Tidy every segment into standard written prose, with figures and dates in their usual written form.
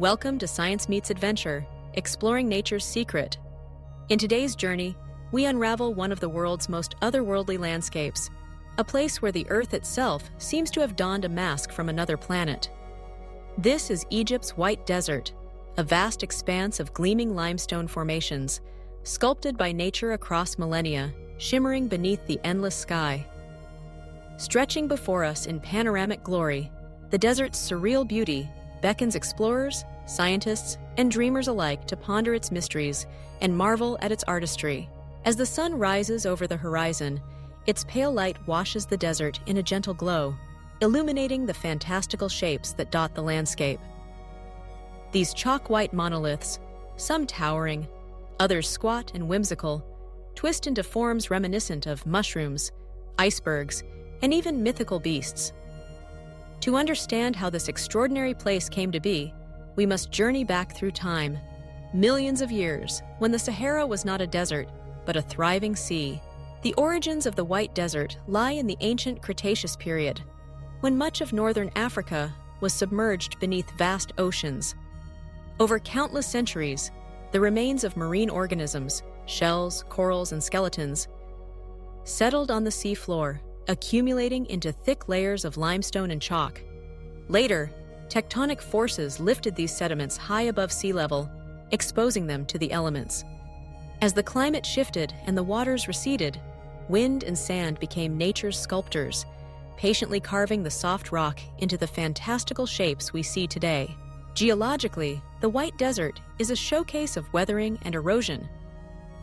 Welcome to Science Meets Adventure, exploring nature's secret. In today's journey, we unravel one of the world's most otherworldly landscapes, a place where the Earth itself seems to have donned a mask from another planet. This is Egypt's White Desert, a vast expanse of gleaming limestone formations, sculpted by nature across millennia, shimmering beneath the endless sky. Stretching before us in panoramic glory, the desert's surreal beauty beckons explorers, scientists, and dreamers alike to ponder its mysteries and marvel at its artistry. As the sun rises over the horizon, its pale light washes the desert in a gentle glow, illuminating the fantastical shapes that dot the landscape. These chalk-white monoliths, some towering, others squat and whimsical, twist into forms reminiscent of mushrooms, icebergs, and even mythical beasts. To understand how this extraordinary place came to be, we must journey back through time, millions of years, when the Sahara was not a desert, but a thriving sea. The origins of the White Desert lie in the ancient Cretaceous period, when much of northern Africa was submerged beneath vast oceans. Over countless centuries, the remains of marine organisms, shells, corals, and skeletons, settled on the seafloor, accumulating into thick layers of limestone and chalk. Later, tectonic forces lifted these sediments high above sea level, exposing them to the elements. As the climate shifted and the waters receded, wind and sand became nature's sculptors, patiently carving the soft rock into the fantastical shapes we see today. Geologically, the White Desert is a showcase of weathering and erosion.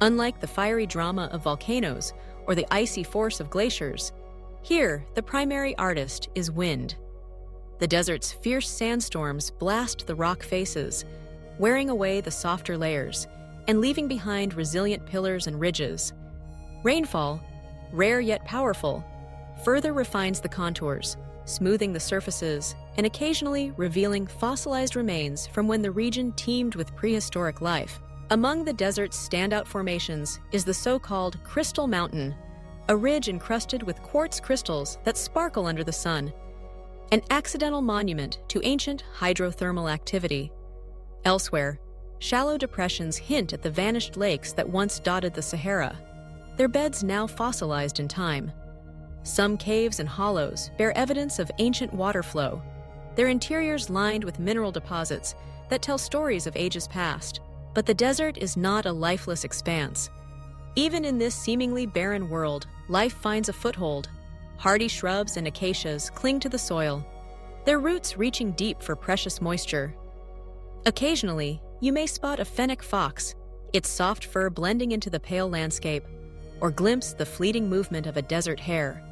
Unlike the fiery drama of volcanoes or the icy force of glaciers, here, the primary artist is wind. The desert's fierce sandstorms blast the rock faces, wearing away the softer layers and leaving behind resilient pillars and ridges. Rainfall, rare yet powerful, further refines the contours, smoothing the surfaces and occasionally revealing fossilized remains from when the region teemed with prehistoric life. Among the desert's standout formations is the so-called Crystal Mountain, a ridge encrusted with quartz crystals that sparkle under the sun, an accidental monument to ancient hydrothermal activity. Elsewhere, shallow depressions hint at the vanished lakes that once dotted the Sahara, their beds now fossilized in time. Some caves and hollows bear evidence of ancient water flow, their interiors lined with mineral deposits that tell stories of ages past. But the desert is not a lifeless expanse. Even in this seemingly barren world, life finds a foothold. Hardy shrubs and acacias cling to the soil, their roots reaching deep for precious moisture. Occasionally, you may spot a fennec fox, its soft fur blending into the pale landscape, or glimpse the fleeting movement of a desert hare.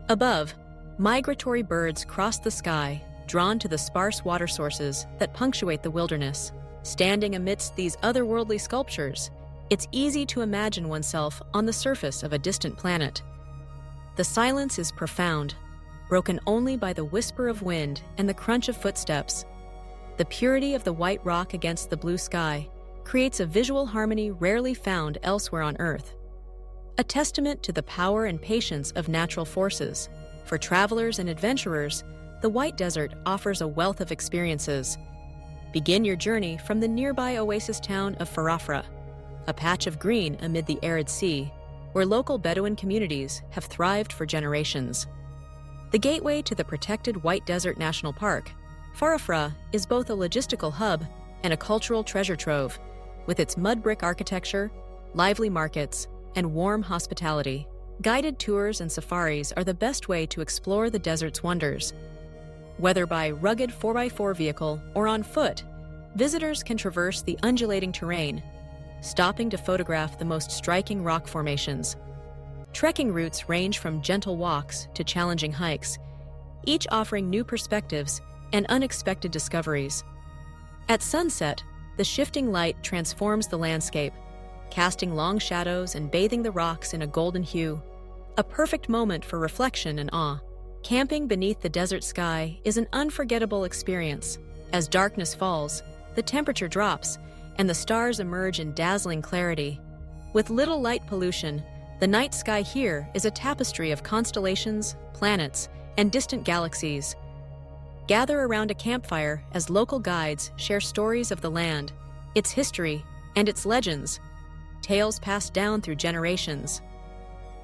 Above, migratory birds cross the sky, drawn to the sparse water sources that punctuate the wilderness. Standing amidst these otherworldly sculptures, it's easy to imagine oneself on the surface of a distant planet. The silence is profound, broken only by the whisper of wind and the crunch of footsteps. The purity of the white rock against the blue sky creates a visual harmony rarely found elsewhere on Earth. A testament to the power and patience of natural forces. For travelers and adventurers, the White Desert offers a wealth of experiences. Begin your journey from the nearby oasis town of Farafra, a patch of green amid the arid sea, where local Bedouin communities have thrived for generations. The gateway to the protected White Desert National Park, Farafra is both a logistical hub and a cultural treasure trove, with its mud brick architecture, lively markets, and warm hospitality. Guided tours and safaris are the best way to explore the desert's wonders. Whether by rugged 4x4 vehicle or on foot, visitors can traverse the undulating terrain, stopping to photograph the most striking rock formations. Trekking routes range from gentle walks to challenging hikes, each offering new perspectives and unexpected discoveries. At sunset, the shifting light transforms the landscape, casting long shadows and bathing the rocks in a golden hue, a perfect moment for reflection and awe. Camping beneath the desert sky is an unforgettable experience. As darkness falls, the temperature drops, and the stars emerge in dazzling clarity. With little light pollution, the night sky here is a tapestry of constellations, planets, and distant galaxies. Gather around a campfire as local guides share stories of the land, its history, and its legends, tales passed down through generations.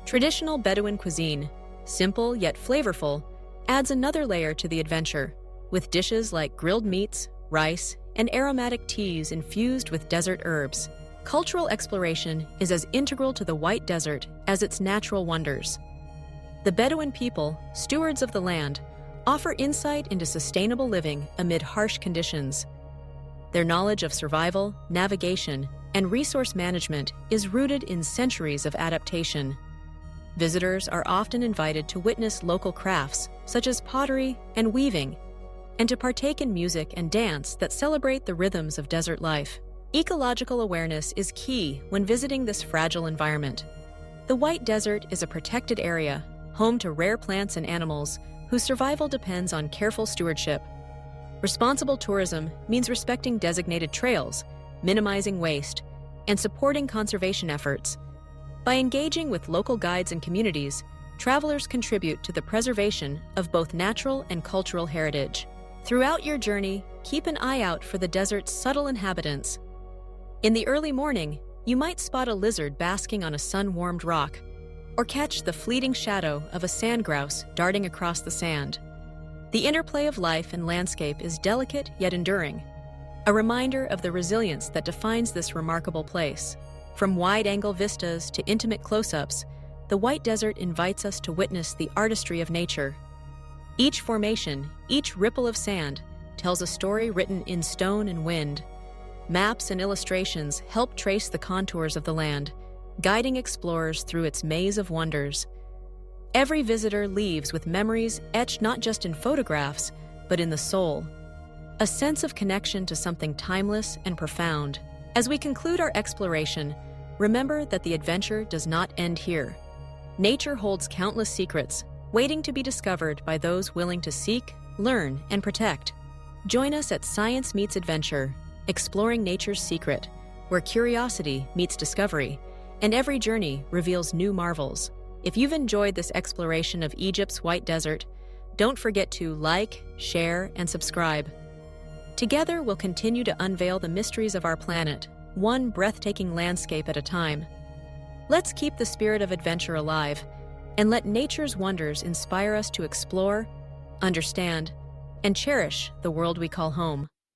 Traditional Bedouin cuisine, simple yet flavorful, adds another layer to the adventure, with dishes like grilled meats, rice, and aromatic teas infused with desert herbs. Cultural exploration is as integral to the White Desert as its natural wonders. The Bedouin people, stewards of the land, offer insight into sustainable living amid harsh conditions. Their knowledge of survival, navigation, and resource management is rooted in centuries of adaptation. Visitors are often invited to witness local crafts, such as pottery and weaving, and to partake in music and dance that celebrate the rhythms of desert life. Ecological awareness is key when visiting this fragile environment. The White Desert is a protected area, home to rare plants and animals whose survival depends on careful stewardship. Responsible tourism means respecting designated trails, minimizing waste, and supporting conservation efforts. By engaging with local guides and communities, travelers contribute to the preservation of both natural and cultural heritage. Throughout your journey, keep an eye out for the desert's subtle inhabitants. In the early morning, you might spot a lizard basking on a sun-warmed rock, or catch the fleeting shadow of a sand grouse darting across the sand. The interplay of life and landscape is delicate yet enduring, a reminder of the resilience that defines this remarkable place. From wide-angle vistas to intimate close-ups, the White Desert invites us to witness the artistry of nature. Each formation, each ripple of sand, tells a story written in stone and wind. Maps and illustrations help trace the contours of the land, guiding explorers through its maze of wonders. Every visitor leaves with memories etched not just in photographs, but in the soul. A sense of connection to something timeless and profound. As we conclude our exploration, remember that the adventure does not end here. Nature holds countless secrets, waiting to be discovered by those willing to seek, learn, and protect. Join us at Science Meets Adventure, exploring nature's secret, where curiosity meets discovery, and every journey reveals new marvels. If you've enjoyed this exploration of Egypt's White Desert, don't forget to like, share, and subscribe. Together, we'll continue to unveil the mysteries of our planet, one breathtaking landscape at a time. Let's keep the spirit of adventure alive, and let nature's wonders inspire us to explore, understand, and cherish the world we call home.